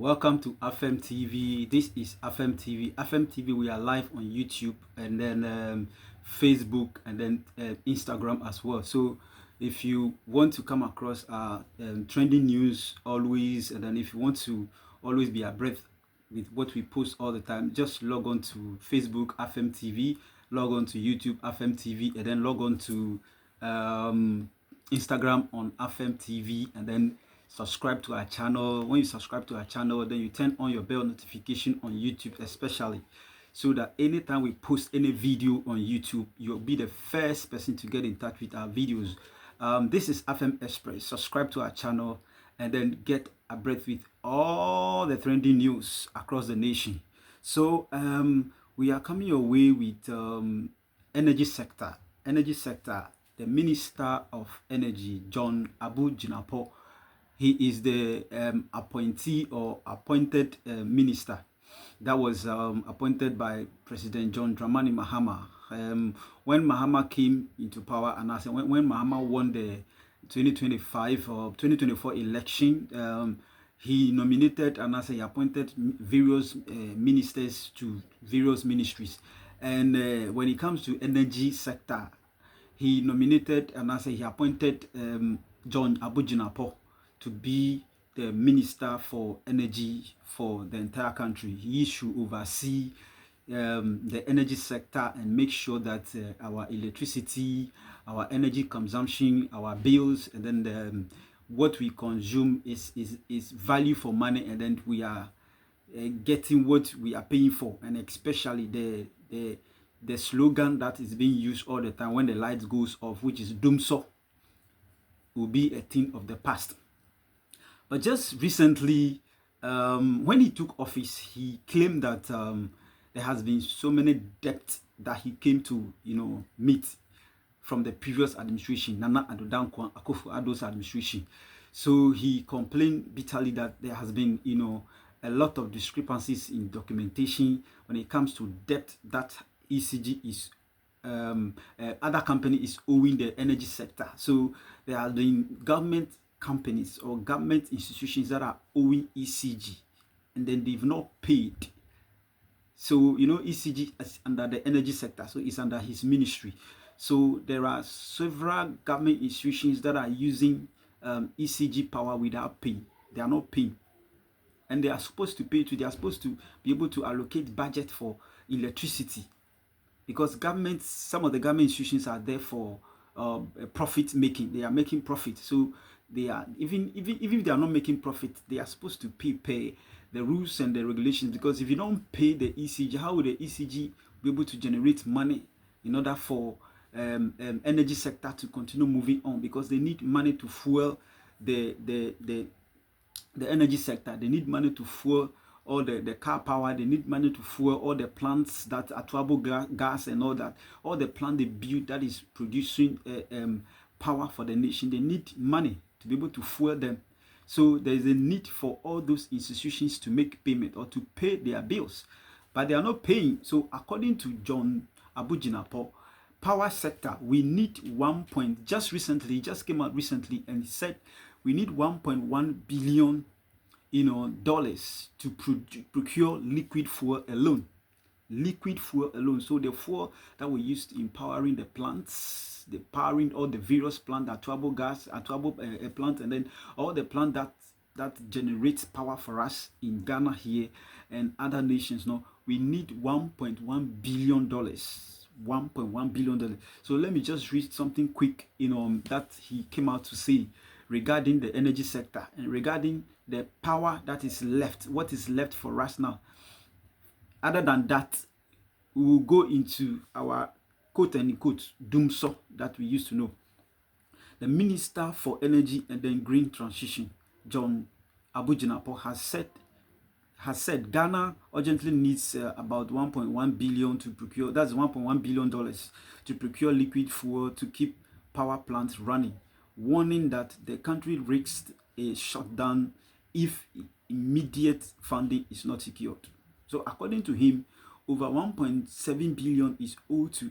Welcome to AFM TV. This is AFM TV. AFM TV, we are live on YouTube and then Facebook and then Instagram as well. So if you want to come across our trending news always, and then if you want to always be abreast with what we post all the time, just log on to Facebook AFM TV, log on to YouTube AFM TV, and then log on to Instagram on AFM TV, and then subscribe to our channel. When you subscribe to our channel, then you turn on your bell notification on YouTube especially, so that anytime we post any video on YouTube, you'll be the first person to get in touch with our videos. This is FM Express. Subscribe to our channel and then get abreast with all the trending news across the nation. So we are coming your way with energy sector. The Minister of Energy, John Abu Jinapor. He is the appointee or appointed minister that was appointed by President John Dramani Mahama. When Mahama came into power, and when Mahama won the 2025 or 2024 election, he nominated and he appointed various ministers to various ministries. And when it comes to energy sector, he nominated and he appointed John Abu Jinapor to be the Minister for Energy for the entire country. He should oversee the energy sector and make sure that our electricity, our energy consumption, our bills, and then what we consume is value for money, and then we are getting what we are paying for. And especially the slogan that is being used all the time when the light goes off, which is "Doomso," will be a thing of the past. But just recently, when he took office, he claimed that there has been so many debts that he came to, meet from the previous administration, Nana Addo Dankwa Akufo-Addo's administration. So he complained bitterly that there has been, a lot of discrepancies in documentation when it comes to debt that ECG is other company is owing the energy sector. So there are the government companies or government institutions that are owing ECG, and then they've not paid. So ECG is under the energy sector, so it's under his ministry. So there are several government institutions that are using ECG power without paying. They are not paying, and they are supposed to pay too. They are supposed to be able to allocate budget for electricity, because some of the government institutions are there for profit making. They are making profit, so they are even if they are not making profit, they are supposed to pay the rules and the regulations. Because if you don't pay the ECG, how will the ECG be able to generate money in order for energy sector to continue moving on? Because they need money to fuel the energy sector. They need money to fuel all the car power. They need money to fuel all the plants that Atuabo gas and all that. All the plant they build that is producing power for the nation. They need money to be able to fuel them. So there is a need for all those institutions to make payment or to pay their bills, but they are not paying. So according to John Abu Jinapor, power sector, we need just came out recently and said we need $1.1 billion dollars to procure liquid fuel alone. So the fuel that we used in powering the plants, the powering all the various plants, Atuabo gas, Atuabo plant, and then all the plant that generates power for us in Ghana here and other nations. Now we need $1.1 billion. $1.1 billion. So let me just read something quick, that he came out to say regarding the energy sector and regarding the power that is left. What is left for us now? Other than that, we will go into our quote unquote doomsaw that we used to know. The Minister for Energy and then Green Transition, John Abu Jinapor, has said Ghana urgently needs about $1.1 billion to procure. That's $1.1 billion to procure liquid fuel to keep power plants running, warning that the country risks a shutdown if immediate funding is not secured. So according to him, over 1.7 billion is owed to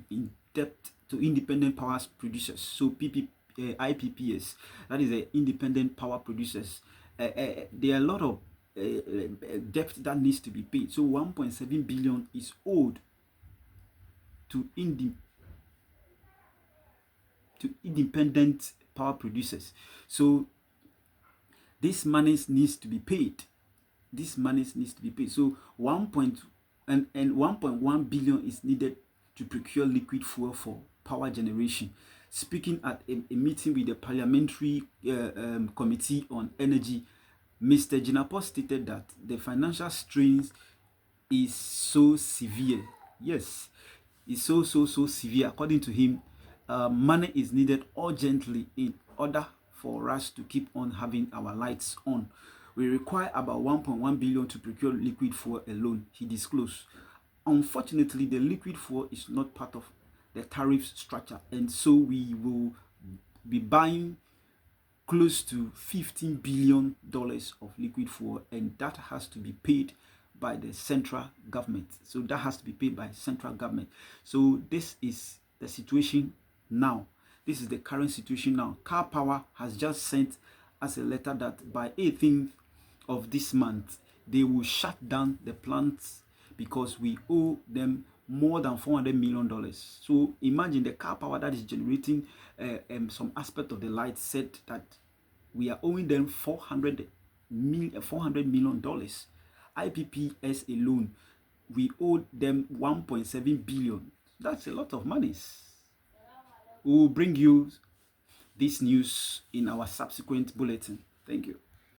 independent power producers. So IPPs, that is the independent power producers. There are a lot of debt that needs to be paid. So 1.7 billion is owed to independent power producers. So this money needs to be paid. This money needs to be paid. So 1.1 billion is needed to procure liquid fuel for power generation. Speaking at a meeting with the Parliamentary Committee on Energy, Mr. Jinapor stated that the financial strains is so severe. Yes, it's so severe. According to him, money is needed urgently in order for us to keep on having our lights on. We require about 1.1 billion to procure liquid fuel alone, he disclosed. Unfortunately, the liquid fuel is not part of the tariff structure, and so we will be buying close to $15 billion of liquid fuel, and that has to be paid by the central government. So that has to be paid by central government. So this is the situation now. This is the current situation now. Car Power has just sent us a letter that by 18th of this month, they will shut down the plants because we owe them more than $400 million. So imagine the Car Power that is generating some aspect of the light said that we are owing them $400 million. IPPS alone, we owe them 1.7 billion. That's a lot of money. We will bring you this news in our subsequent bulletin. Thank you.